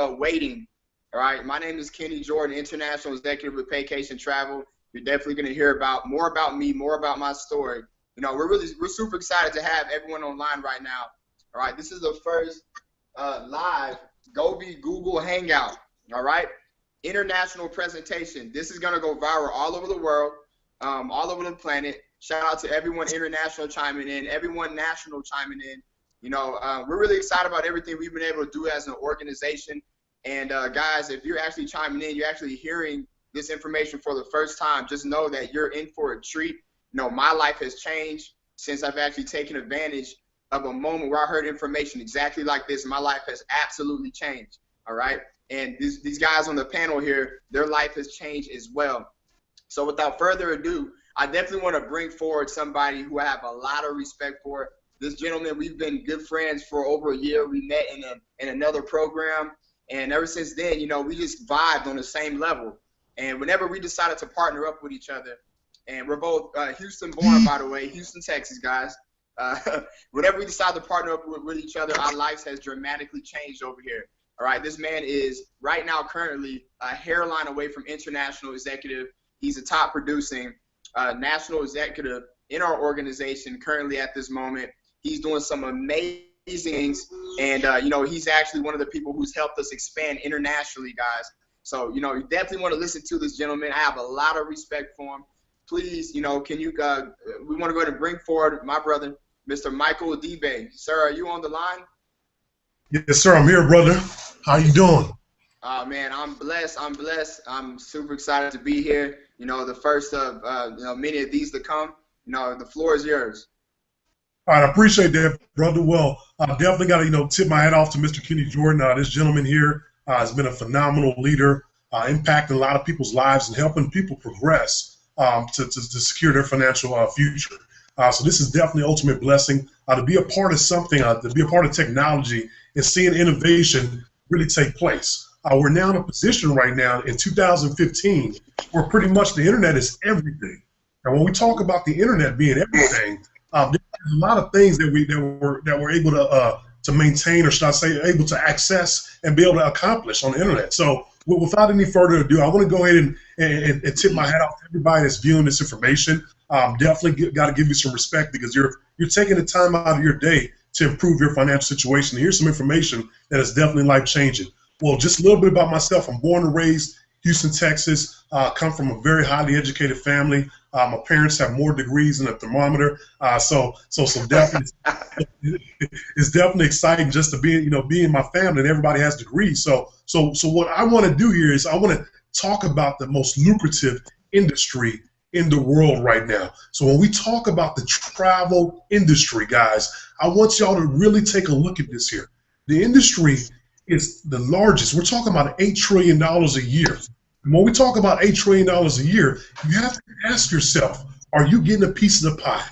waiting. All right, my name is Kenny Jordan, International Executive with Vacation Travel. You're definitely going to hear more about me, more about my story. We're super excited to have everyone online right now. All right, this is the first live G.O.B.E Google Hangout. All right, international presentation. This is going to go viral all over the world, all over the planet. Shout out to everyone international chiming in, everyone national chiming in. We're really excited about everything we've been able to do as an organization. And guys, if you're actually chiming in, you're actually hearing this information for the first time, just know that you're in for a treat. My life has changed since I've actually taken advantage of a moment where I heard information exactly like this. My life has absolutely changed, all right? And these guys on the panel here, their life has changed as well. So without further ado, I definitely want to bring forward somebody who I have a lot of respect for. This gentleman, we've been good friends for over a year. We met in another program. And ever since then, we just vibed on the same level. And whenever we decided to partner up with each other, and we're both Houston born, by the way, Houston, Texas, guys. Whenever we decided to partner up with each other, our lives has dramatically changed over here. All right, this man is right now currently a hairline away from international executive. He's a top producing national executive in our organization currently at this moment. He's doing some amazing things, and he's actually one of the people who's helped us expand internationally, guys. So you definitely want to listen to this gentleman. I have a lot of respect for him. Please, can you we want to go ahead and bring forward my brother, Mr. Michael G.O.B.E. Sir, are you on the line? Yes, sir. I'm here, brother. How you doing? Man, I'm blessed. I'm super excited to be here. The first of many of these to come. The floor is yours. All right, I appreciate that, brother. Well, I definitely got to, tip my hat off to Mr. Kenny Jordan. This gentleman here has been a phenomenal leader, impacting a lot of people's lives and helping people progress to secure their financial future. So this is definitely an ultimate blessing to be a part of something, to be a part of technology and seeing innovation really take place. We're now in a position right now in 2015 where pretty much the internet is everything. And when we talk about the internet being everything, there's a lot of things that we're able to maintain, or should I say, able to access and be able to accomplish on the internet. So without any further ado, I want to go ahead and tip my hat off to everybody that's viewing this information. Definitely got to give you some respect, because you're taking the time out of your day to improve your financial situation. And here's some information that is definitely life-changing. Well, just a little bit about myself. I'm born and raised Houston, Texas. Come from a very highly educated family. My parents have more degrees than a thermometer. So definitely, it's definitely exciting just to be in my family, and everybody has degrees. So what I want to do here is I want to talk about the most lucrative industry in the world right now. So when we talk about the travel industry, guys, I want y'all to really take a look at this here. The industry is the largest. We're talking about $8 trillion a year. And when we talk about $8 trillion a year, you have to ask yourself, are you getting a piece of the pie?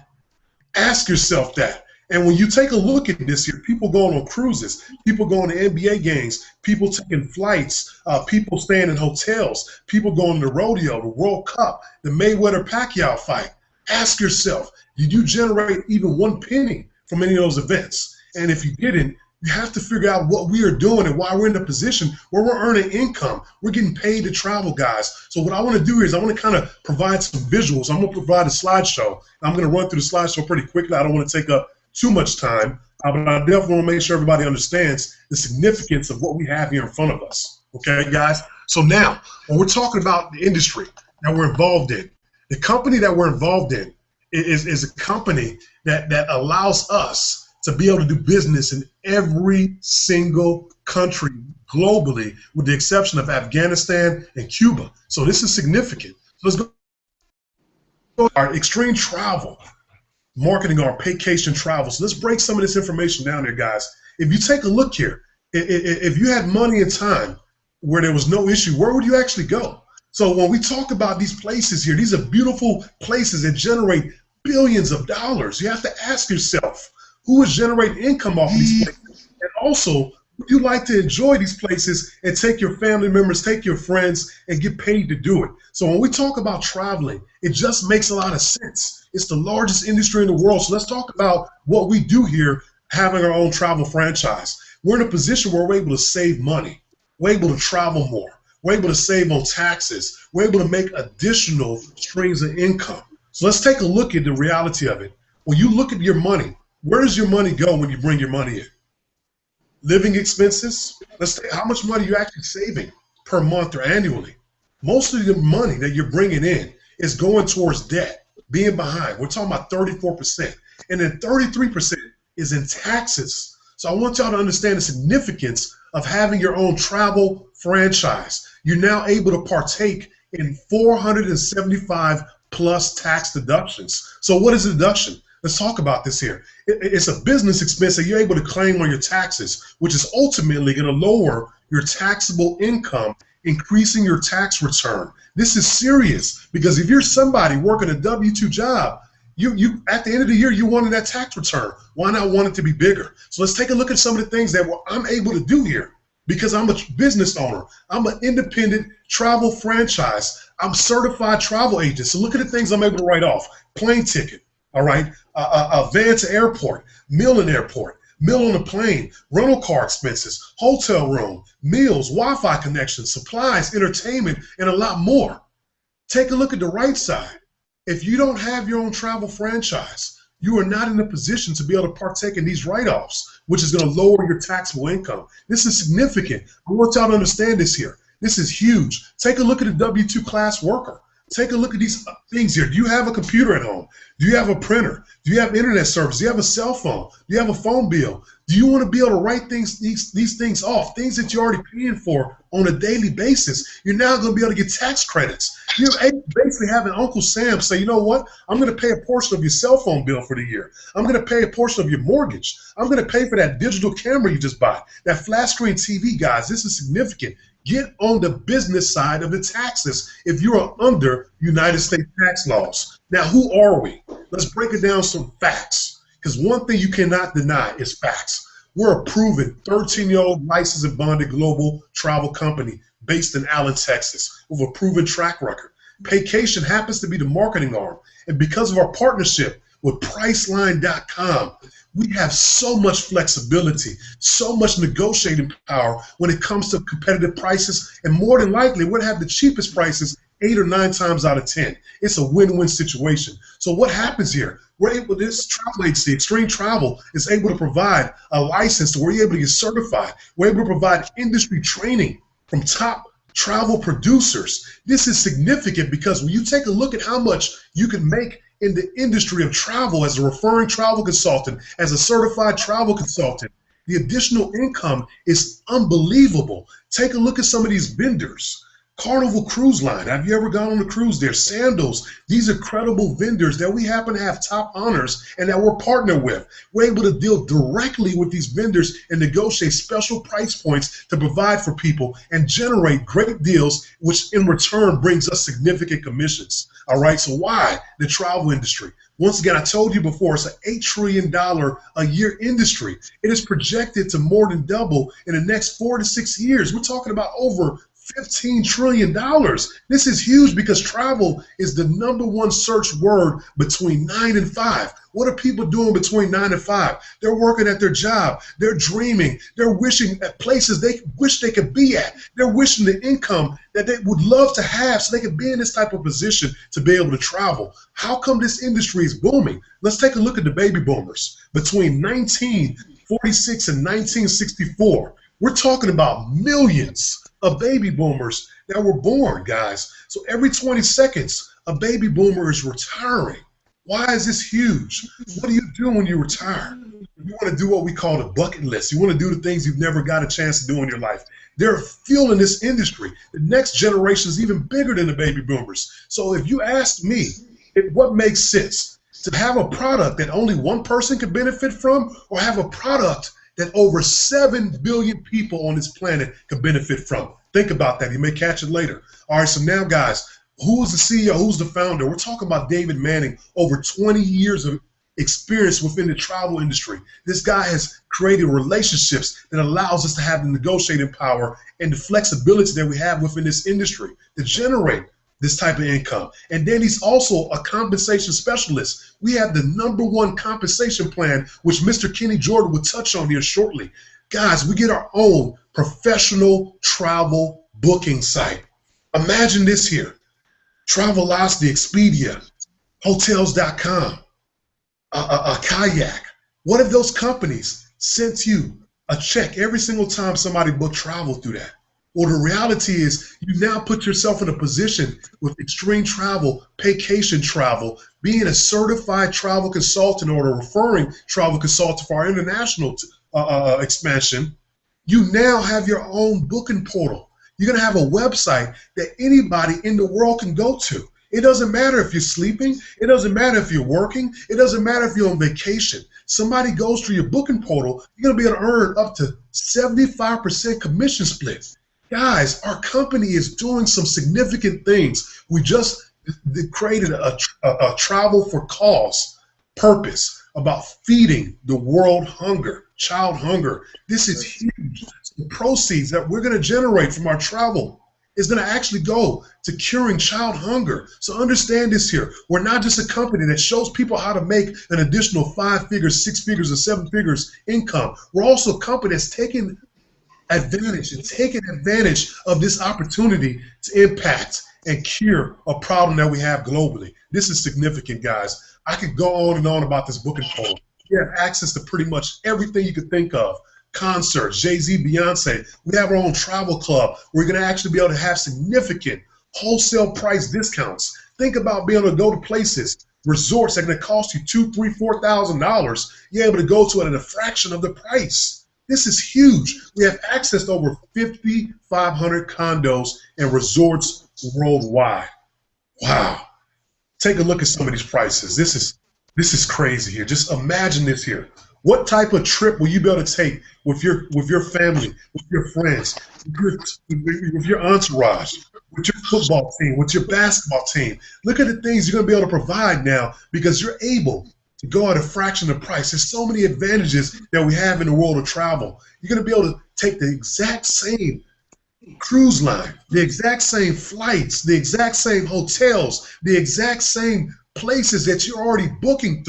Ask yourself that. And when you take a look at this here, people going on cruises, people going to NBA games, people taking flights, people staying in hotels, people going to the rodeo, the World Cup, the Mayweather-Pacquiao fight. Ask yourself, did you generate even one penny from any of those events? And if you didn't, you have to figure out what we are doing and why we're in a position where we're earning income. We're getting paid to travel, guys. So what I want to do is I want to kind of provide some visuals. I'm going to provide a slideshow. I'm going to run through the slideshow pretty quickly. I don't want to take up too much time, but I definitely want to make sure everybody understands the significance of what we have here in front of us. Okay, guys? So now, when we're talking about the industry that we're involved in, the company that we're involved in is a company that allows us to be able to do business in every single country globally, with the exception of Afghanistan and Cuba. So this is significant. So let's go to our extreme travel, marketing our vacation travel. So let's break some of this information down here, guys. If you take a look here, if you had money and time where there was no issue, where would you actually go? So when we talk about these places here, these are beautiful places that generate billions of dollars. You have to ask yourself, who is generating income off of these places? And also, would you like to enjoy these places and take your family members, take your friends, and get paid to do it? So when we talk about traveling, it just makes a lot of sense. It's the largest industry in the world. So let's talk about what we do here, having our own travel franchise. We're in a position where we're able to save money. we're able to travel more. We're able to save on taxes. We're able to make additional streams of income. So let's take a look at the reality of it. When you look at your money, where does your money go when you bring your money in? Living expenses. Let's say how much money you're actually saving per month or annually. Most of the money that you're bringing in is going towards debt, being behind. We're talking about 34%. And then 33% is in taxes. So I want y'all to understand the significance of having your own travel franchise. You're now able to partake in 475 plus tax deductions. So what is a deduction? Let's talk about this here. It's a business expense that you're able to claim on your taxes, which is ultimately going to lower your taxable income, increasing your tax return. This is serious because if you're somebody working a W-2 job, you at the end of the year, you wanted that tax return. Why not want it to be bigger? So let's take a look at some of the things that I'm able to do here because I'm a business owner. I'm an independent travel franchise. I'm certified travel agent. So look at the things I'm able to write off. Plane ticket, all right? A van to airport, meal in airport, meal on a plane, rental car expenses, hotel room, meals, Wi-Fi connections, supplies, entertainment, and a lot more. Take a look at the right side. If you don't have your own travel franchise, you are not in a position to be able to partake in these write-offs, which is going to lower your taxable income. This is significant. I want y'all to understand this here. This is huge. Take a look at a W-2 class worker. Take a look at these things here. Do you have a computer at home? Do you have a printer? Do you have internet service? Do you have a cell phone? Do you have a phone bill? Do you want to be able to write these things off, things that you're already paying for on a daily basis? You're now going to be able to get tax credits. You're basically having Uncle Sam say, you know what? I'm going to pay a portion of your cell phone bill for the year. I'm going to pay a portion of your mortgage. I'm going to pay for that digital camera you just bought, that flat screen TV, guys. This is significant. Get on the business side of the taxes if you are under United States tax laws. Now, who are we? Let's break it down some facts, because one thing you cannot deny is facts. We're a proven 13-year-old licensed and bonded global travel company based in Allen, Texas, with a proven track record. Paycation happens to be the marketing arm, and because of our partnership with Priceline.com, we have so much flexibility, so much negotiating power when it comes to competitive prices, and more than likely, we'll have the cheapest prices 8 or 9 times out of 10. It's a win-win situation. So what happens here? We're able, this travel agency, Extreme Travel, is able to provide a license to where you're able to get certified. We're able to provide industry training from top travel producers. This is significant because when you take a look at how much you can make in the industry of travel as a referring travel consultant, as a certified travel consultant, the additional income is unbelievable. Take a look at some of these vendors. Carnival Cruise Line, have you ever gone on a cruise there? Sandals, these are credible vendors that we happen to have top honors and that we're partnered with. We're able to deal directly with these vendors and negotiate special price points to provide for people and generate great deals, which in return brings us significant commissions. All right, so why the travel industry? Once again, I told you before, it's an $8 trillion a year industry. It is projected to more than double in the next 4 to 6 years. We're talking about over $15 trillion. This is huge because travel is the #1 search word between 9 and 5. What are people doing between 9 and 5? They're working at their job. They're dreaming. They're wishing at places they wish they could be at. They're wishing the income that they would love to have so they could be in this type of position to be able to travel. How come this industry is booming? Let's take a look at the baby boomers. Between 1946 and 1964, we're talking about millions of baby boomers that were born, guys. So every 20 seconds, a baby boomer is retiring. Why is this huge? What do you do when you retire? You want to do what we call the bucket list. You want to do the things you've never got a chance to do in your life. They're fueling this industry. The next generation is even bigger than the baby boomers. So if you ask me, what makes sense? To have a product that only one person can benefit from, or have a product that over 7 billion people on this planet can benefit from? Think about that. You may catch it later. All right, so now, guys, who's the CEO? Who's the founder? We're talking about David Manning, over 20 years of experience within the travel industry. This guy has created relationships that allows us to have the negotiating power and the flexibility that we have within this industry to generate this type of income. And then he's also a compensation specialist. We have the #1 compensation plan, which Mr. Kenny Jordan will touch on here shortly. Guys, we get our own professional travel booking site. Imagine this here. Travelocity, Expedia, Hotels.com, Kayak. What if those companies sent you a check every single time somebody booked travel through that? Well, the reality is you now put yourself in a position with Extreme Travel, Paycation Travel, being a certified travel consultant or a referring travel consultant for our international expansion. You now have your own booking portal. You're going to have a website that anybody in the world can go to. It doesn't matter if you're sleeping. It doesn't matter if you're working. It doesn't matter if you're on vacation. Somebody goes through your booking portal, you're going to be able to earn up to 75% commission split. Guys, our company is doing some significant things. We just created a travel for cause purpose about feeding the world hunger, child hunger. This is huge. The proceeds that we're going to generate from our travel is going to actually go to curing child hunger. So understand this here. We're not just a company that shows people how to make an additional 5 figures, 6 figures, or 7 figures income. We're also a company that's taking advantage of this opportunity to impact and cure a problem that we have globally. This is significant, guys. I could go on and on about this booking portal. You have access to pretty much everything you could think of. Concerts, Jay-Z, Beyonce. We have our own travel club. We're going to actually be able to have significant wholesale price discounts. Think about being able to go to places, resorts that are going to cost you $2,000, $3,000, $4,000. You're able to go to it at a fraction of the price. This is huge. We have access to over 5,500 condos and resorts worldwide. Wow. Take a look at some of these prices. This is crazy here. Just imagine this here. What type of trip will you be able to take with your family, with your friends, with your entourage, with your football team, with your basketball team? Look at the things you're going to be able to provide now because you're able to go at a fraction of the price. There's so many advantages that we have in the world of travel. You're going to be able to take the exact same cruise line, the exact same flights, the exact same hotels, the exact same places that you're already booking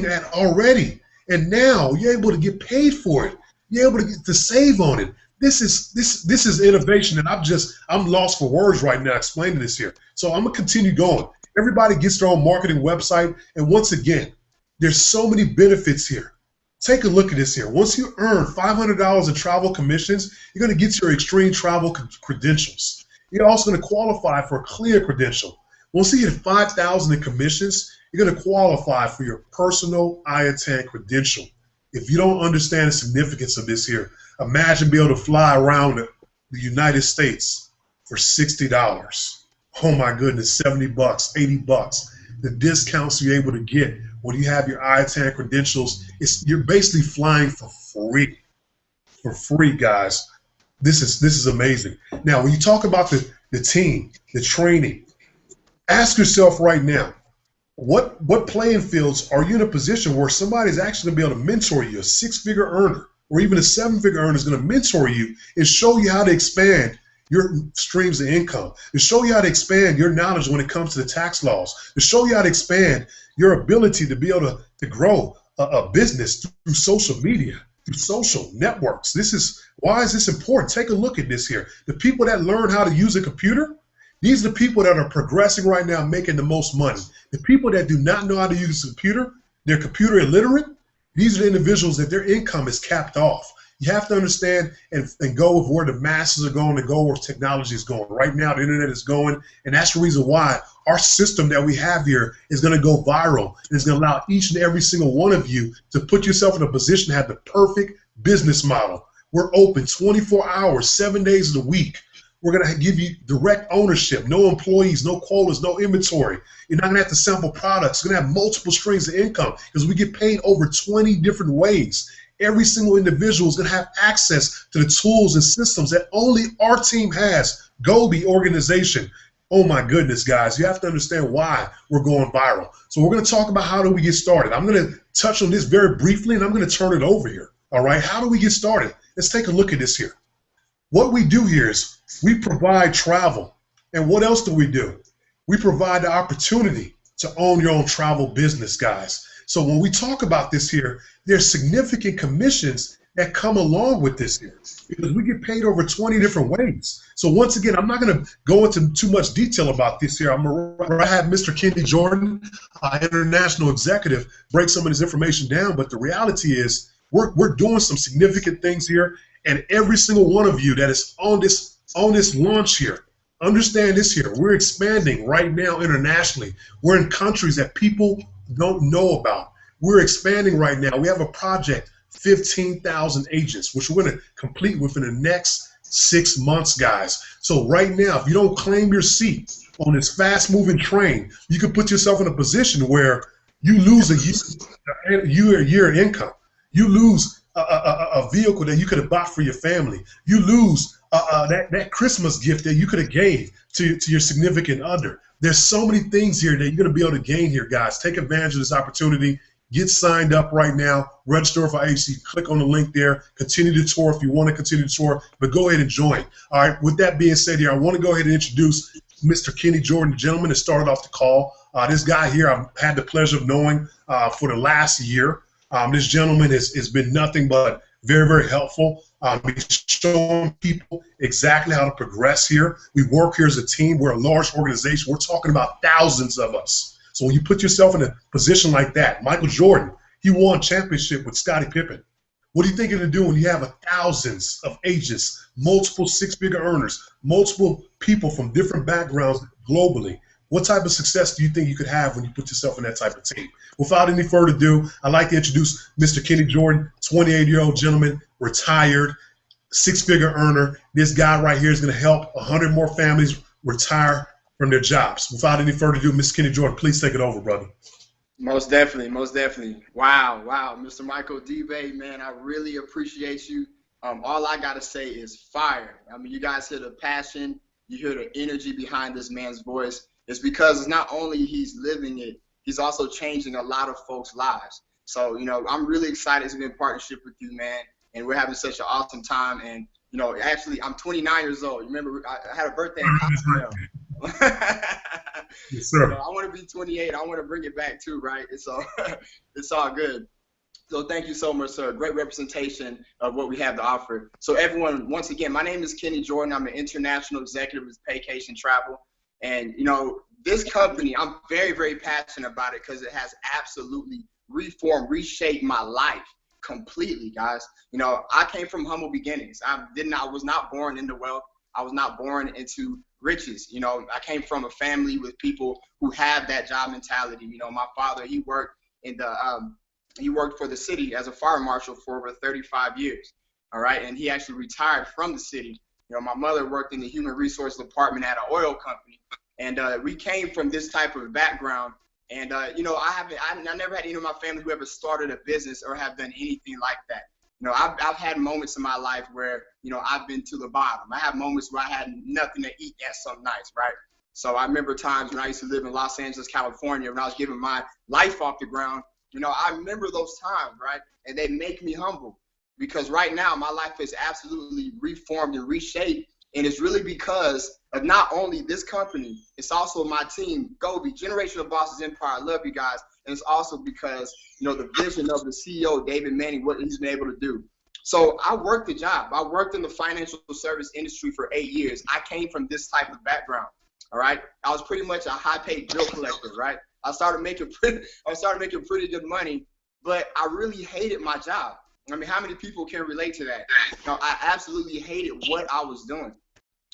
at already. And now you're able to get paid for it. You're able to get to save on it. This is innovation, and I'm lost for words right now explaining this here. So I'm gonna continue going. Everybody gets their own marketing website, and once again, there's so many benefits here. Take a look at this here. Once you earn $500 in travel commissions, you're going to get your extreme travel credentials. You're also going to qualify for a clear credential. Once you get $5,000 in commissions, you're going to qualify for your personal IATAN credential. If you don't understand the significance of this here, imagine being able to fly around the United States for $60. Oh my goodness, 70 bucks, 80 bucks. The discounts you're able to get when you have your IATAN credentials, you're basically flying for free. For free, guys. This is amazing. Now, when you talk about the team, the training, ask yourself right now, what playing fields are you in a position where somebody's actually going to be able to mentor you, a 6-figure earner, or even a 7-figure earner is going to mentor you and show you how to expand your streams of income, to show you how to expand your knowledge when it comes to the tax laws, to show you how to expand your ability to be able to grow a business through social media, through social networks. Why is this important? Take a look at this here. The people that learn how to use a computer, these are the people that are progressing right now, making the most money. The people that do not know how to use a computer, they're computer illiterate, these are the individuals that their income is capped off. You have to understand and go with where the masses are going and go where technology is going. Right now, the internet is going, and that's the reason why our system that we have here is going to go viral. And it's going to allow each and every single one of you to put yourself in a position to have the perfect business model. We're open 24 hours, 7 days of the week. We're going to give you direct ownership, no employees, no quotas, no inventory. You're not going to have to sample products. You're going to have multiple streams of income because we get paid over 20 different ways. Every single individual is going to have access to the tools and systems that only our team has. G.O.B.E organization. Oh my goodness, guys. You have to understand why we're going viral. So we're going to talk about how do we get started. I'm going to touch on this very briefly, and I'm going to turn it over here. All right, how do we get started? Let's take a look at this here. What we do here is we provide travel. And what else do? We provide the opportunity to own your own travel business, guys. So when we talk about this here, there's significant commissions that come along with this here, because we get paid over 20 different ways. So once again, I'm not going to go into too much detail about this here. I'm going to have Mr. Kenny Jordan, international executive, break some of this information down. But the reality is we're doing some significant things here, and every single one of you that is on this launch here, understand this here. We're expanding right now internationally. We're in countries that people don't know about. We're expanding right now. We have a project, 15,000 agents, which we're going to complete within the next 6 months, guys. So right now, if you don't claim your seat on this fast-moving train, you can put yourself in a position where you lose a year income. You lose a vehicle that you could have bought for your family. You lose that Christmas gift that you could have gave to your significant other. There's so many things here that you're going to be able to gain here, guys. Take advantage of this opportunity. Get signed up right now. Register for agency. Click on the link there. Continue to tour if you want to continue to tour, but go ahead and join. All right. With that being said here, I want to go ahead and introduce Mr. Kenny Jordan, the gentleman that started off the call. This guy here I've had the pleasure of knowing for the last year. This gentleman has been nothing but very, very helpful. He's showing people exactly how to progress here. We work here as a team. We're a large organization. We're talking about thousands of us. So when you put yourself in a position like that, Michael Jordan, he won championship with Scottie Pippen. What are you thinking to do when you have thousands of agents, multiple six-figure earners, multiple people from different backgrounds globally? What type of success do you think you could have when you put yourself in that type of team? Without any further ado, I'd like to introduce Mr. Kenny Jordan, 28-year-old gentleman, retired, six-figure earner. This guy right here is going to help 100 more families retire from their jobs. Without any further ado, Mr. Kenny Jordan, please take it over, brother. Most definitely, most definitely. Wow, Mr. Michael G.O.B.E, man, I really appreciate you. All I got to say is fire. I mean, you guys hear the passion, you hear the energy behind this man's voice. It's because it's not only he's living it, he's also changing a lot of folks' lives. So, you know, I'm really excited to be in partnership with you, man, and we're having such an awesome time. And, you know, actually, I'm 29 years old. Remember, I had a birthday in Cozumel. Yes, sir. So I want to be 28. I want to bring it back too, right? It's all good. So thank you so much, sir. Great representation of what we have to offer. So everyone, once again, my name is Kenny Jordan. I'm an international executive with Paycation Travel. And, you know, this company, I'm very, very passionate about it because it has absolutely reformed, reshaped my life completely, guys. You know, I came from humble beginnings. I was not born into wealth. I was not born into riches. You know, I came from a family with people who have that job mentality. You know, my father, he worked for the city as a fire marshal for over 35 years. All right. And he actually retired from the city. You know, my mother worked in the human resource department at an oil company. And we came from this type of background. And, you know, I never had any of my family who ever started a business or have done anything like that. You know, I've had moments in my life where, you know, I've been to the bottom. I have moments where I had nothing to eat at some nights, right? So I remember times when I used to live in Los Angeles, California, when I was giving my life off the ground. You know, I remember those times, right? And they make me humble because right now my life is absolutely reformed and reshaped. And it's really because of not only this company, it's also my team, G.O.B.E, Generational Bosses Empire. I love you guys. And it's also because, you know, the vision of the CEO, David Manning, what he's been able to do. So I worked the job. I worked in the financial service industry for 8 years. I came from this type of background. All right. I was pretty much a high-paid bill collector, right? I started making pretty good money, but I really hated my job. I mean, how many people can relate to that? You know, I absolutely hated what I was doing.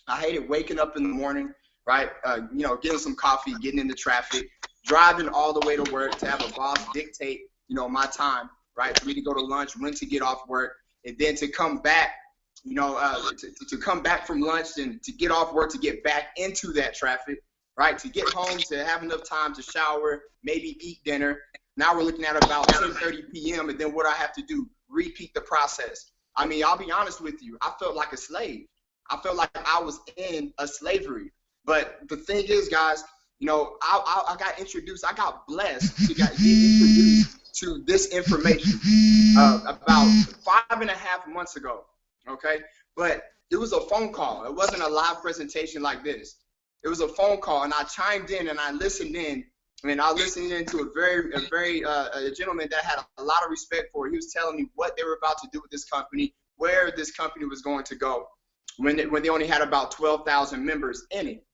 I hated waking up in the morning, right? You know, getting some coffee, getting into traffic, driving all the way to work to have a boss dictate, you know, my time, right? For me to go to lunch, when to get off work, and then to come back, you know, to come back from lunch and to get off work, to get back into that traffic, right? To get home, to have enough time to shower, maybe eat dinner. Now we're looking at about 10:30 p.m. and then what I have to do, repeat the process. I mean, I'll be honest with you. I felt like a slave. I felt like I was in a slavery. But the thing is, guys, you know, I got introduced. I got blessed to get introduced to this information about 5.5 months ago. Okay, but it was a phone call. It wasn't a live presentation like this. It was a phone call, and I chimed in and I listened in I mean, I listened into a gentleman that I had a lot of respect for. He was telling me what they were about to do with this company, where this company was going to go when they only had about 12,000 members in it.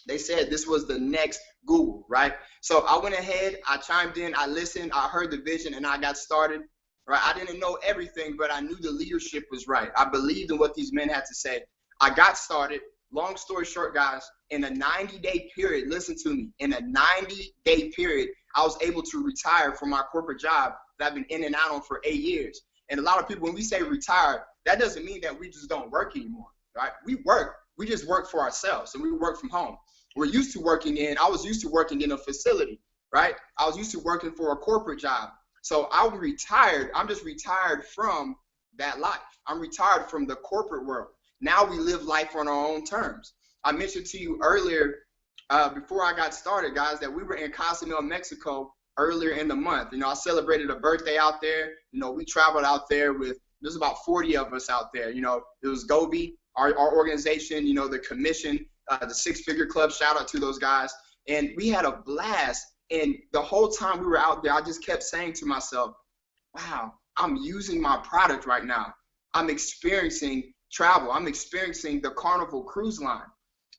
They said this was the next Google, right? So I went ahead, I chimed in, I listened, I heard the vision, and I got started, right? I didn't know everything, but I knew the leadership was right. I believed in what these men had to say. I got started. Long story short, guys, in a 90-day period, listen to me, in a 90-day period, I was able to retire from my corporate job that I've been in and out on for 8 years. And a lot of people, when we say retire, that doesn't mean that we just don't work anymore, right? We work. We just work for ourselves, and we work from home. I was used to working in a facility, right? I was used to working for a corporate job. So I'm retired. I'm just retired from that life. I'm retired from the corporate world. Now we live life on our own terms. I mentioned to you earlier, before I got started, guys, that we were in Cozumel, Mexico earlier in the month. You know, I celebrated a birthday out there. You know, we traveled out there there's about 40 of us out there. You know, it was G.O.B.E, our organization, you know, the commission, the six-figure club, shout out to those guys. And we had a blast. And the whole time we were out there, I just kept saying to myself, wow, I'm using my product right now. I'm experiencing travel. I'm experiencing the Carnival cruise line.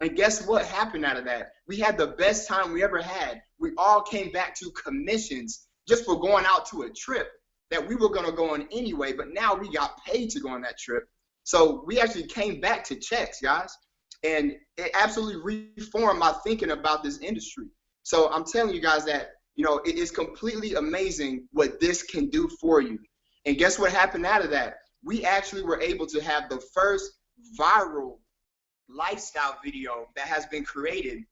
And guess what happened out of that? We had the best time we ever had. We all came back to commissions just for going out to a trip that we were going to go on anyway, but now we got paid to go on that trip. So we actually came back to checks, guys. And it absolutely reformed my thinking about this industry. So I'm telling you guys that, you know, it is completely amazing what this can do for you. And guess what happened out of that? We actually were able to have the first viral lifestyle video that has been created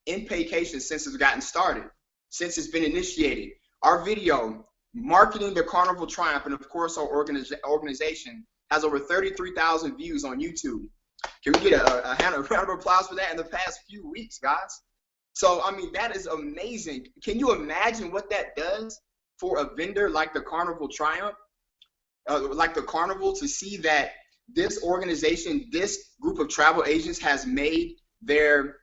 in Paycation since it's gotten started, since it's been initiated. Our video, Marketing the Carnival Triumph, and of course our organization, has over 33,000 views on YouTube. Can we get a round of applause for that in the past few weeks, guys? So, I mean, that is amazing. Can you imagine what that does for a vendor like the Carnival Triumph, like the Carnival, to see that this organization, this group of travel agents has made their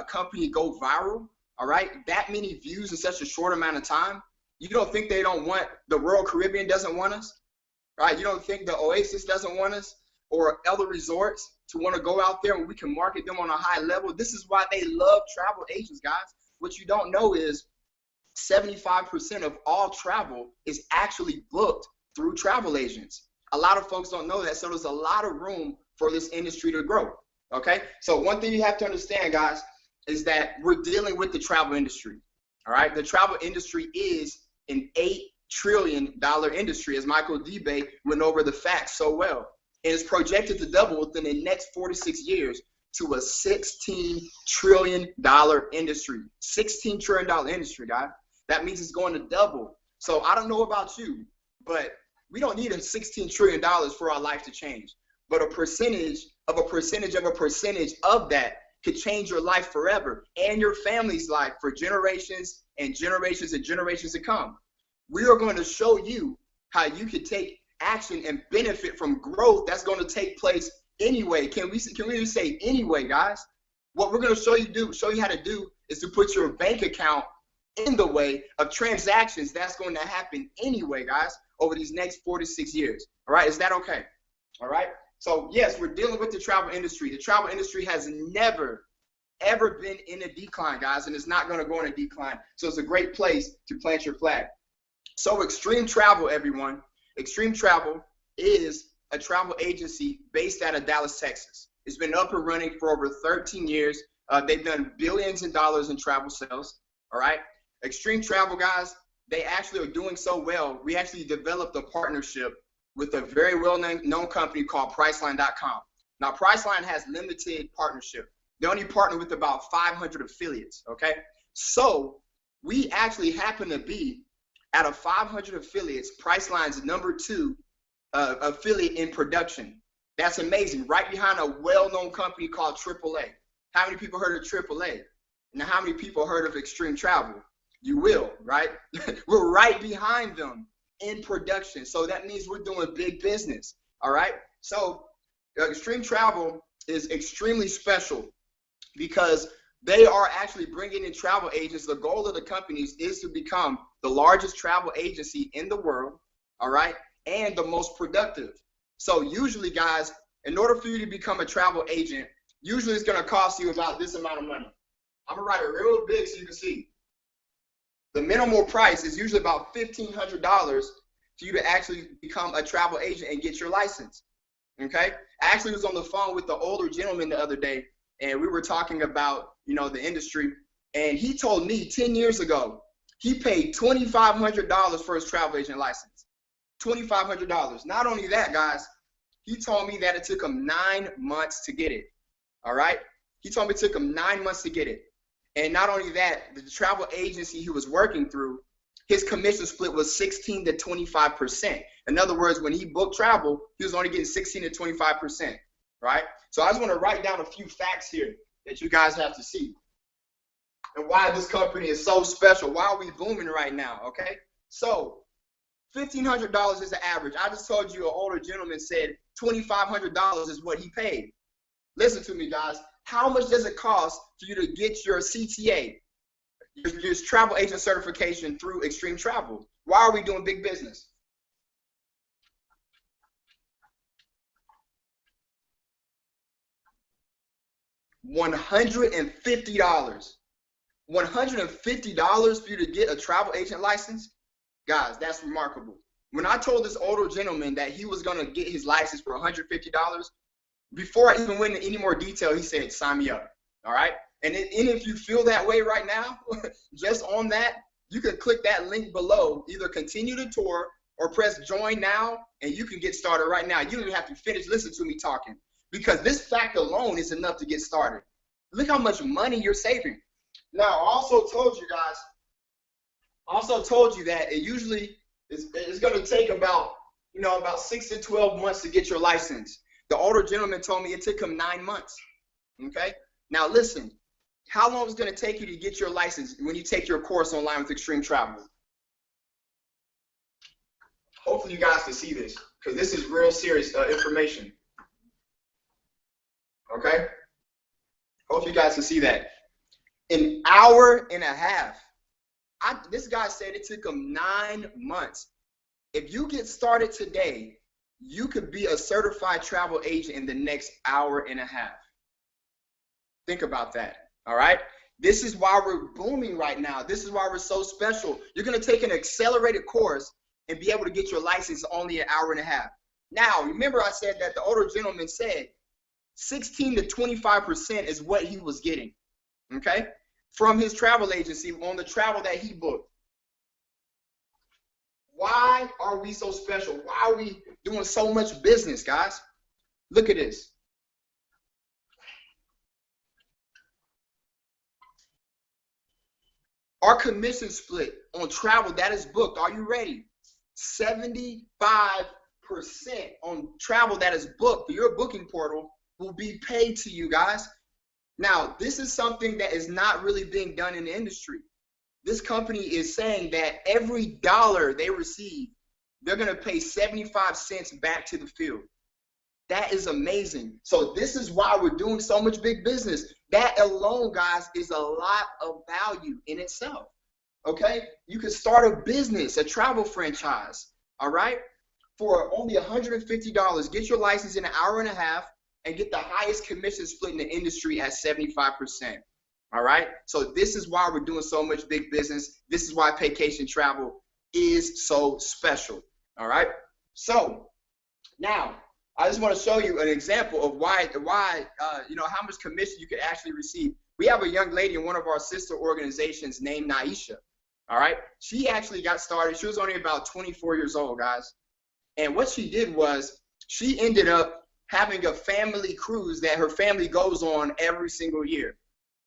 company go viral, all right? That many views in such a short amount of time. You don't think they don't want, the Royal Caribbean doesn't want us, right? You don't think the Oasis doesn't want us, or other resorts to want to go out there and we can market them on a high level? This is why they love travel agents, guys. What you don't know is 75% of all travel is actually booked through travel agents. A lot of folks don't know that, so there's a lot of room for this industry to grow, okay? So one thing you have to understand, guys, is that we're dealing with the travel industry, all right? The travel industry is an $8 trillion industry, as Michael G.O.B.E went over the facts so well. And it's projected to double within the next 4 to 6 years to a $16 trillion industry. $16 trillion industry, guys. That means it's going to double. So I don't know about you, but we don't need a $16 trillion for our life to change. But a percentage of a percentage of a percentage of that could change your life forever and your family's life for generations and generations and generations to come. We are going to show you how you can take action and benefit from growth that's going to take place anyway. Can we just say anyway, guys? What we're going to show you how to do is to put your bank account in the way of transactions that's going to happen anyway, guys, over these next 4 to 6 years. All right, is that okay? All right. So yes, we're dealing with the travel industry. The travel industry has never ever been in a decline, guys, and it's not going to go in a decline. So it's a great place to plant your flag. So Extreme Travel, everyone. Extreme Travel is a travel agency based out of Dallas, Texas. It's been up and running for over 13 years. They've done billions of dollars in travel sales, all right? Extreme Travel, guys, they actually are doing so well. We actually developed a partnership with a very well-known company called Priceline.com. Now, Priceline has limited partnership. They only partner with about 500 affiliates, okay? So we actually happen to be, out of 500 affiliates, Priceline's #2 affiliate in production. That's amazing. Right behind a well-known company called AAA. How many people heard of AAA? Now, how many people heard of Extreme Travel? You will, right? We're right behind them in production. So that means we're doing big business, all right? So Extreme Travel is extremely special because They are actually bringing in travel agents. The goal of the companies is to become the largest travel agency in the world, all right, and the most productive. So usually, guys, in order for you to become a travel agent, usually it's going to cost you about this amount of money. I'm going to write it real big so you can see. The minimal price is usually about $1,500 for you to actually become a travel agent and get your license. Okay? I actually was on the phone with the older gentleman the other day, and we were talking about, the industry, and he told me 10 years ago he paid $2,500 for his travel agent license. $2,500. Not only that, guys, he told me that it took him 9 months to get it. All right? He told me it took him 9 months to get it. And not only that, the travel agency he was working through, his commission split was 16 to 25%. In other words, when he booked travel, he was only getting 16 to 25%, right? So I just want to write down a few facts here that you guys have to see and why this company is so special. Why are we booming right now, okay? So $1,500 is the average. I just told you an older gentleman said $2,500 is what he paid. Listen to me, guys. How much does it cost for you to get your CTA, your travel agent certification through Extreme Travel? Why are we doing big business? $150. $150 for you to get a travel agent license? Guys, that's remarkable. When I told this older gentleman that he was going to get his license for $150, before I even went into any more detail, he said, sign me up. All right? And if you feel that way right now, just on that, you can click that link below, either continue the tour or press join now, and you can get started right now. You don't even have to finish listening to me talking, because this fact alone is enough to get started. Look how much money you're saving. Now, I also told you guys, that it usually it's going to take about 6 to 12 months to get your license. The older gentleman told me it took him 9 months. Okay? Now listen, how long is it going to take you to get your license when you take your course online with Extreme Travel? Hopefully you guys can see this, because this is real serious information. Okay? Hope you guys can see that. An hour and a half. This guy said it took him 9 months. If you get started today, you could be a certified travel agent in the next hour and a half. Think about that, all right? This is why we're booming right now. This is why we're so special. You're going to take an accelerated course and be able to get your license only an hour and a half. Now, remember I said that the older gentleman said 16 to 25% is what he was getting, okay, from his travel agency on the travel that he booked. Why are we so special? Why are we doing so much business, guys? Look at this. Our commission split on travel that is booked, are you ready? 75% on travel that is booked, your booking portal, will be paid to you, guys. Now, this is something that is not really being done in the industry. This company is saying that every dollar they receive, they're going to pay 75 cents back to the field. That is amazing. So this is why we're doing so much big business. That alone, guys, is a lot of value in itself. Okay? You can start a business, a travel franchise, all right? For only $150, get your license in an hour and a half and get the highest commission split in the industry at 75%. All right? So this is why we're doing so much big business. This is why Paycation Travel is so special. All right? So now I just want to show you an example of why how much commission you could actually receive. We have a young lady in one of our sister organizations named Naisha. All right? She actually got started. She was only about 24 years old, guys. And what she did was she ended up having a family cruise that her family goes on every single year.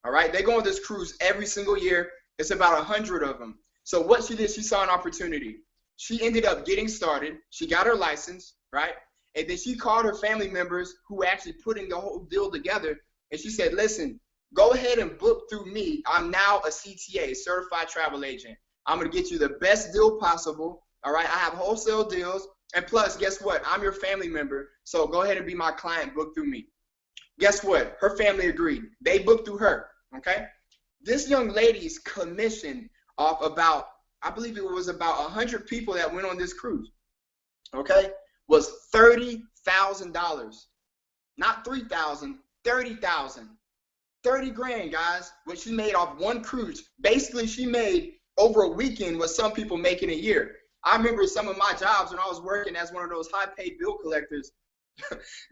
All right, they go on this cruise every single year. It's about 100 of them. So what she did, she saw an opportunity. She ended up getting started. She got her license, right? And then she called her family members who were actually putting the whole deal together. And she said, listen, go ahead and book through me. I'm now a CTA, certified travel agent. I'm going to get you the best deal possible. All right, I have wholesale deals. And plus, guess what? I'm your family member. So go ahead and be my client, book through me. Guess what? Her family agreed. They booked through her. Okay, this young lady's commission off about, I believe it was about 100 people that went on this cruise, okay, was $30,000. Not 3,000, 30,000. 30 grand, guys, what she made off one cruise. Basically, she made over a weekend what some people make in a year. I remember some of my jobs when I was working as one of those high-paid bill collectors.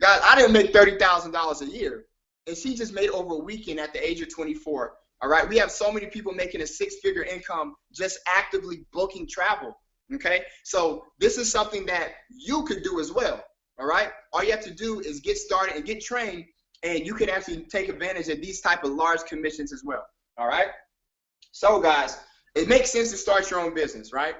Guys, I didn't make $30,000 a year. And she just made over a weekend at the age of 24. All right, we have so many people making a six-figure income just actively booking travel. Okay, so this is something that you could do as well. All right, all you have to do is get started and get trained, and you can actually take advantage of these type of large commissions as well. All right, so guys, it makes sense to start your own business, right?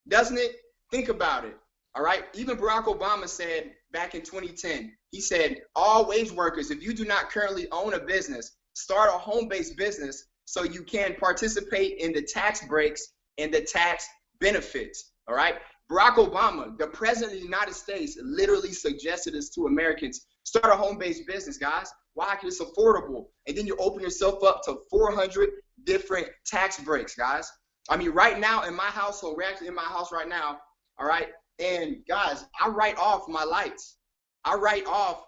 Doesn't it? Think about it. All right, even Barack Obama said back in 2010, he said, all wage workers, if you do not currently own a business, start a home-based business so you can participate in the tax breaks and the tax benefits. All right, Barack Obama, the president of the United States, literally suggested this to Americans. Start a home-based business, guys. Why? Because it's affordable. And then you open yourself up to 400 different tax breaks, guys. I mean, right now in my household, we're actually in my house right now, all right? And guys, I write off my lights. I write off,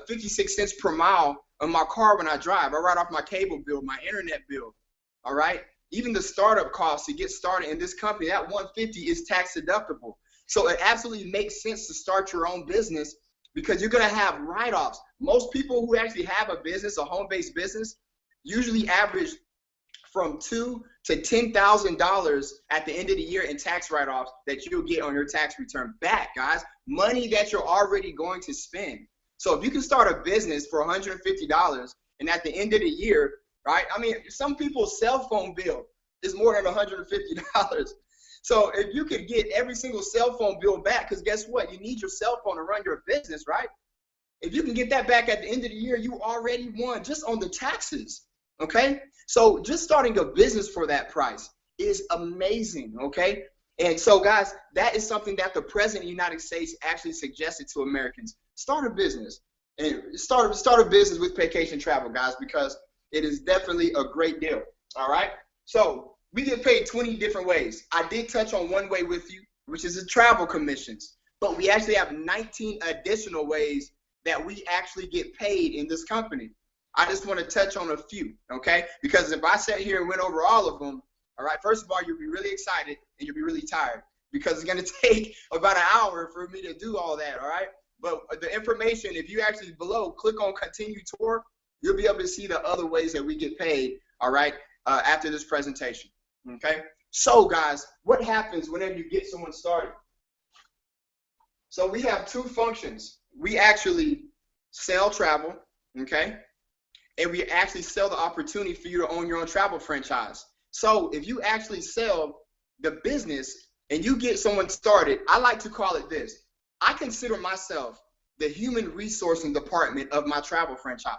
56 cents per mile on my car when I drive. I write off my cable bill, my internet bill, all right? Even the startup costs to get started in this company, that 150 is tax deductible. So it absolutely makes sense to start your own business because you're going to have write-offs. Most people who actually have a business, a home-based business, usually average from $2,000 to $10,000 at the end of the year in tax write-offs that you'll get on your tax return back, guys. Money that you're already going to spend. So if you can start a business for $150 and at the end of the year, right? I mean, some people's cell phone bill is more than $150. So if you could get every single cell phone bill back, because guess what? You need your cell phone to run your business, right? If you can get that back at the end of the year, you already won just on the taxes, okay? So just starting a business for that price is amazing, okay? And so, guys, that is something that the president of the United States actually suggested to Americans. Start a business. And start a business with Vacation Travel, guys, because it is definitely a great deal, all right? So we get paid 20 different ways. I did touch on one way with you, which is the travel commissions. But we actually have 19 additional ways that we actually get paid in this company. I just want to touch on a few, okay? Because if I sat here and went over all of them, all right, first of all, you'll be really excited and you'll be really tired because it's going to take about an hour for me to do all that, all right? But the information, if you actually below, click on continue tour, you'll be able to see the other ways that we get paid, all right, after this presentation, okay? So, guys, what happens whenever you get someone started? So we have two functions. We actually sell travel, okay? And we actually sell the opportunity for you to own your own travel franchise. So if you actually sell the business and you get someone started, I like to call it this. I consider myself the human resourcing department of my travel franchise.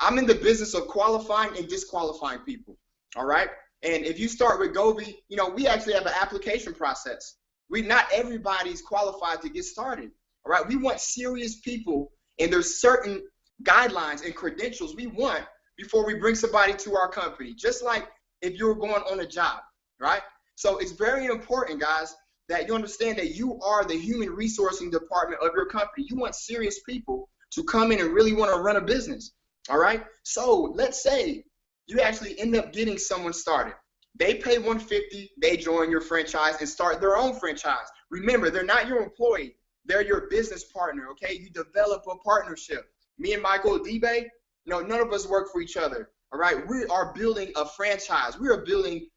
I'm in the business of qualifying and disqualifying people, all right? And if you start with G.O.B.E, we actually have an application process. Not everybody's qualified to get started, all right? We want serious people, and there's certain guidelines and credentials we want before we bring somebody to our company, just like if you're going on a job, right? So it's very important, guys, that you understand that you are the human resourcing department of your company. You want serious people to come in and really want to run a business, all right? So let's say you actually end up getting someone started. They pay $150, they join your franchise and start their own franchise. Remember, they're not your employee. They're your business partner, okay? You develop a partnership. Me and Michael G.O.B.E, none of us work for each other, all right? We are building a franchise. We are building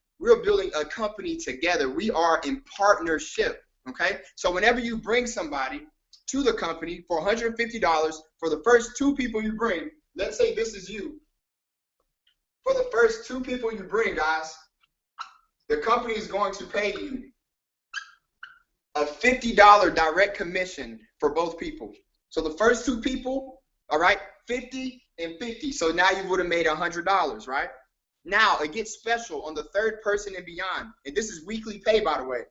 a company together. We are in partnership, okay? So whenever you bring somebody to the company for $150, for the first two people you bring, let's say this is you. For the first two people you bring, guys, the company is going to pay you a $50 direct commission for both people. So the first two people, all right, 50 and 50. So now you would have made $100, right? Now it gets special on the third person and beyond. And this is weekly pay, by the way,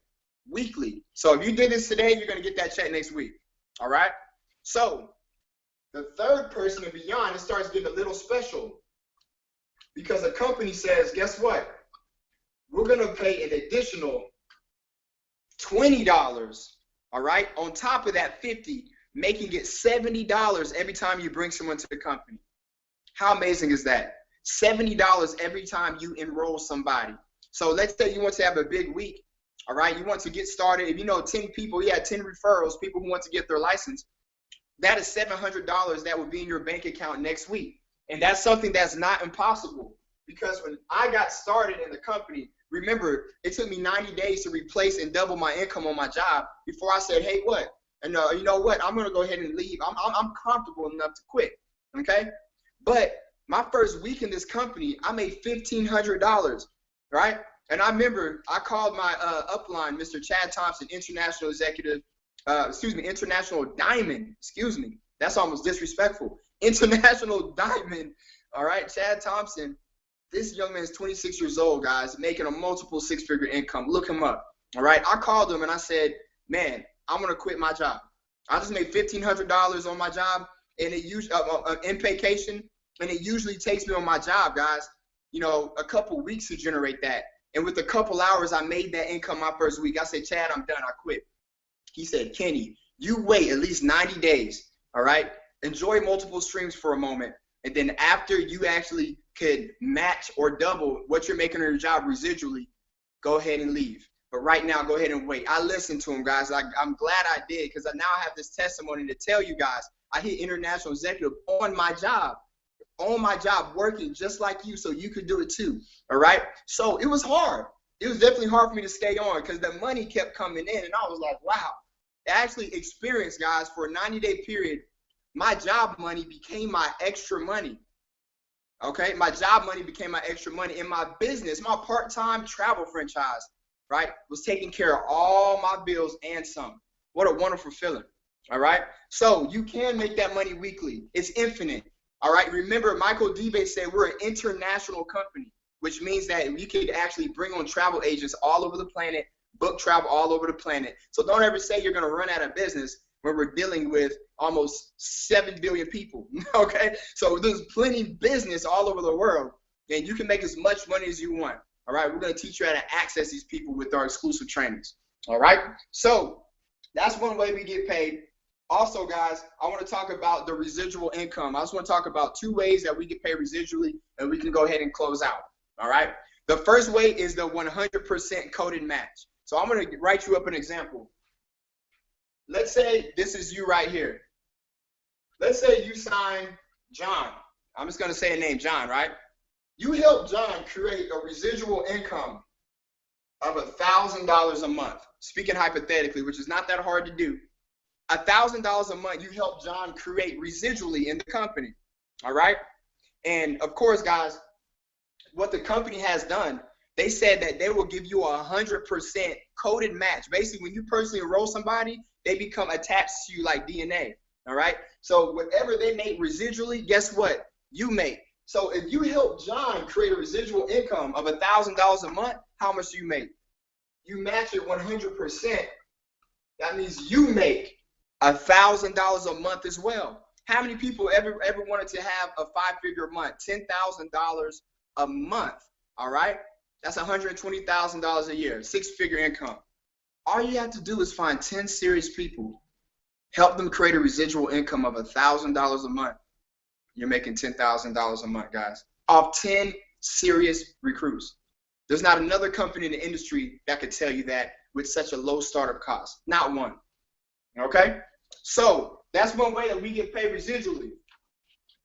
weekly. So if you did this today, you're going to get that check next week, all right? So The third person and beyond, it starts getting a little special because a company says, guess what? We're going to pay an additional $20, all right, on top of that 50, making it $70 every time you bring someone to the company. How amazing is that? $70 every time you enroll somebody. So let's say you want to have a big week, all right? You want to get started. If you know 10 people, 10 referrals, people who want to get their license, that is $700 that will be in your bank account next week. And that's something that's not impossible, because when I got started in the company, remember, it took me 90 days to replace and double my income on my job before I said, hey, what? And you know what? I'm going to go ahead and leave. I'm comfortable enough to quit, okay? But my first week in this company, I made $1,500, right? And I remember I called my upline, Mr. Chad Thompson, international executive, international diamond, that's almost disrespectful. International diamond, all right, Chad Thompson. This young man is 26 years old, guys, making a multiple six-figure income. Look him up, all right? I called him and I said, man, I'm going to quit my job. I just made $1,500 on my job, and it usually in vacation, and it usually takes me on my job, guys, you know, a couple weeks to generate that. And with a couple hours, I made that income my first week. I said, Chad, I'm done. I quit. He said, Kenny, you wait at least 90 days, all right? Enjoy multiple streams for a moment. And then after you actually could match or double what you're making on your job residually, go ahead and leave. But right now, go ahead and wait. I listened to him, guys. I'm glad I did, because now I have this testimony to tell you guys. I hit international executive on my job, working just like you, so you could do it too, all right? So it was hard. It was definitely hard for me to stay on because the money kept coming in, and I was like, wow. I actually experienced, guys, for a 90-day period, my job money became my extra money. Okay, my job money became my extra money, and my business, my part-time travel franchise, right, was taking care of all my bills and some. What a wonderful feeling. All right, so you can make that money weekly. It's infinite. All right, remember, Michael G.O.B.E said we're an international company, which means that we could actually bring on travel agents all over the planet, book travel all over the planet. So don't ever say you're going to run out of business when we're dealing with almost 7 billion people, okay? So there's plenty of business all over the world, and you can make as much money as you want, all right? We're going to teach you how to access these people with our exclusive trainings, all right? So that's one way we get paid. Also, guys, I want to talk about the residual income. I just want to talk about 2 ways that we get paid residually, and we can go ahead and close out, all right? The first way is the 100% coded match. So I'm going to write you up an example. Let's say this is you right here. Let's say you sign John. I'm just going to say a name, John, right? You help John create a residual income of $1,000 a month. Speaking hypothetically, which is not that hard to do. $1,000 a month you help John create residually in the company, all right? And of course, guys, what the company has done, they said that they will give you a 100% coded match. Basically, when you personally enroll somebody, they become attached to you like DNA, all right? So whatever they make residually, guess what? You make. So if you help John create a residual income of $1,000 a month, how much do you make? You match it 100%. That means you make $1,000 a month as well. How many people ever wanted to have a 5-figure month? $10,000 a month, all right? That's $120,000 a year, 6-figure income. All you have to do is find 10 serious people, help them create a residual income of $1,000 a month. You're making $10,000 a month, guys, off 10 serious recruits. There's not another company in the industry that could tell you that with such a low startup cost. Not one. Okay? So that's one way that we get paid residually.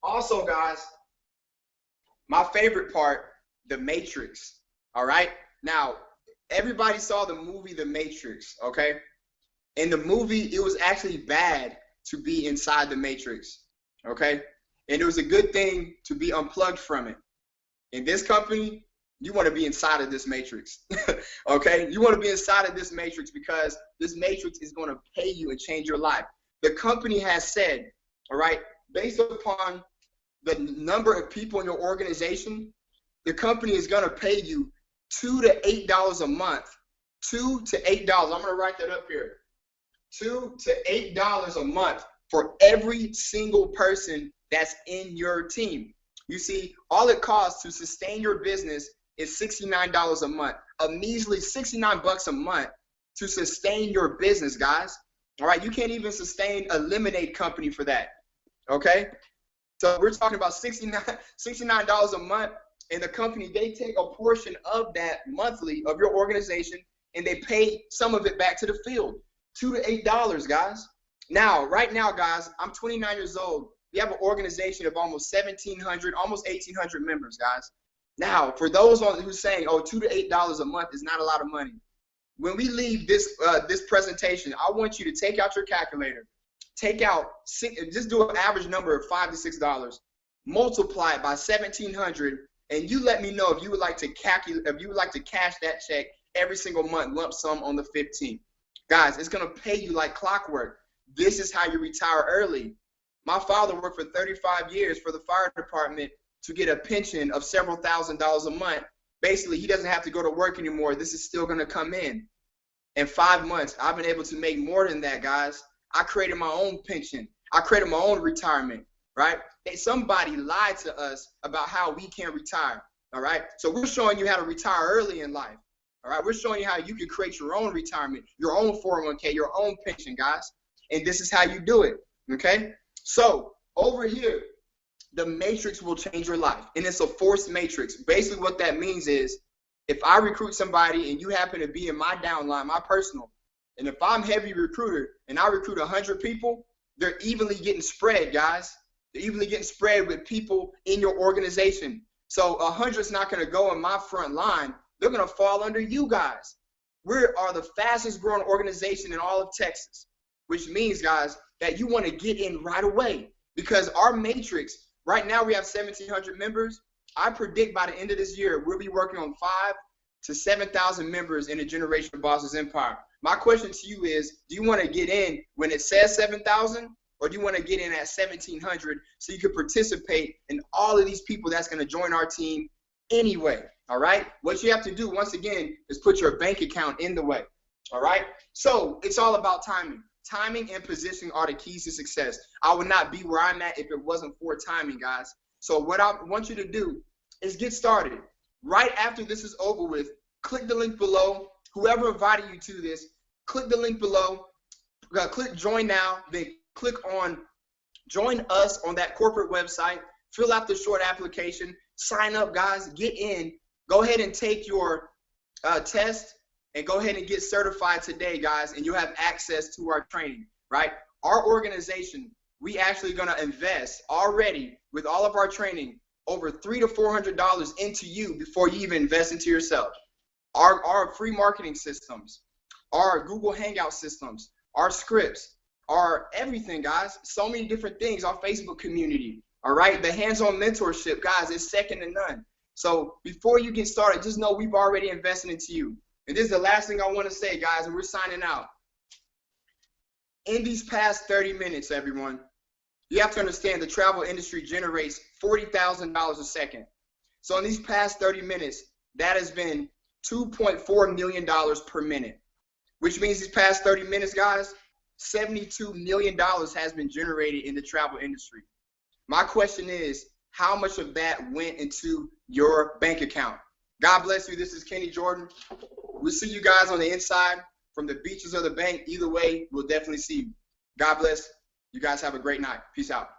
Also, guys, my favorite part, the Matrix. All right? Now, everybody saw the movie The Matrix, okay? In the movie, it was actually bad to be inside the Matrix, okay? And it was a good thing to be unplugged from it. In this company, you want to be inside of this Matrix, okay? You want to be inside of this Matrix because this Matrix is going to pay you and change your life. The company has said, all right, based upon the number of people in your organization, the company is going to pay you $2 to $8 a month. $2 to $8. I'm going to write that up here. $2 to $8 a month for every single person that's in your team. You see, all it costs to sustain your business is $69 a month, a measly 69 bucks a month to sustain your business, guys. All right, you can't even sustain a lemonade company for that. Okay, so we're talking about $69 a month, and the company, they take a portion of that monthly of your organization and they pay some of it back to the field, $2 to $8, guys. Now, right now, guys, I'm 29 years old. We have an organization of almost 1,700, almost 1,800 members, guys. Now, for those who's saying, oh, $2 to $8 a month is not a lot of money, when we leave this presentation, I want you to take out your calculator, take out just do an average number of $5 to $6, multiply it by 1,700, and you let me know if you would like to cash that check every single month, lump sum on the 15th. Guys, it's gonna pay you like clockwork. This is how you retire early. My father worked for 35 years for the fire department to get a pension of several $1,000s a month. Basically, he doesn't have to go to work anymore. This is still going to come in. In 5 months, I've been able to make more than that, guys. I created my own pension. I created my own retirement, right? Somebody lied to us about how we can retire, all right? So we're showing you how to retire early in life, all right? We're showing you how you can create your own retirement, your own 401k, your own pension, guys. And this is how you do it, okay? So over here, the matrix will change your life, and it's a forced matrix. Basically what that means is, if I recruit somebody and you happen to be in my downline, my personal, and if I'm heavy recruiter and I recruit 100 people, they're evenly getting spread, guys. They're evenly getting spread with people in your organization. So 100's not going to go in my front line. They're going to fall under you guys. We are the fastest growing organization in all of Texas, which means, guys, that you want to get in right away, because our matrix, right now we have 1,700 members. I predict by the end of this year, we'll be working on 5,000 to 7,000 members in the Generation Bosses Empire. My question to you is, do you want to get in when it says 7,000, or do you want to get in at 1,700 so you can participate in all of these people that's going to join our team anyway? All right. What you have to do, once again, is put your bank account in the way. All right. So it's all about timing. Timing and positioning are the keys to success. I would not be where I'm at if it wasn't for timing, guys. So what I want you to do is get started. Right after this is over with, click the link below. Whoever invited you to this, click the link below. Click join now, then click on join us on that corporate website. Fill out the short application. Sign up, guys. Get in. Go ahead and take your test. And go ahead and get certified today, guys, and you'll have access to our training, right? Our organization, we actually going to invest already with all of our training over $300 to $400 into you before you even invest into yourself. Our free marketing systems, our Google Hangout systems, our scripts, our everything, guys. So many different things. Our Facebook community, all right? The hands-on mentorship, guys, is second to none. So before you get started, just know we've already invested into you. And this is the last thing I want to say, guys, and we're signing out. In these past 30 minutes, everyone, you have to understand the travel industry generates $40,000 a second. So in these past 30 minutes, that has been $2.4 million per minute, which means these past 30 minutes, guys, $72 million has been generated in the travel industry. My question is, how much of that went into your bank account? God bless you. This is Kenny Jordan. We'll see you guys on the inside from the beaches of the bank. Either way, we'll definitely see you. God bless. You guys have a great night. Peace out.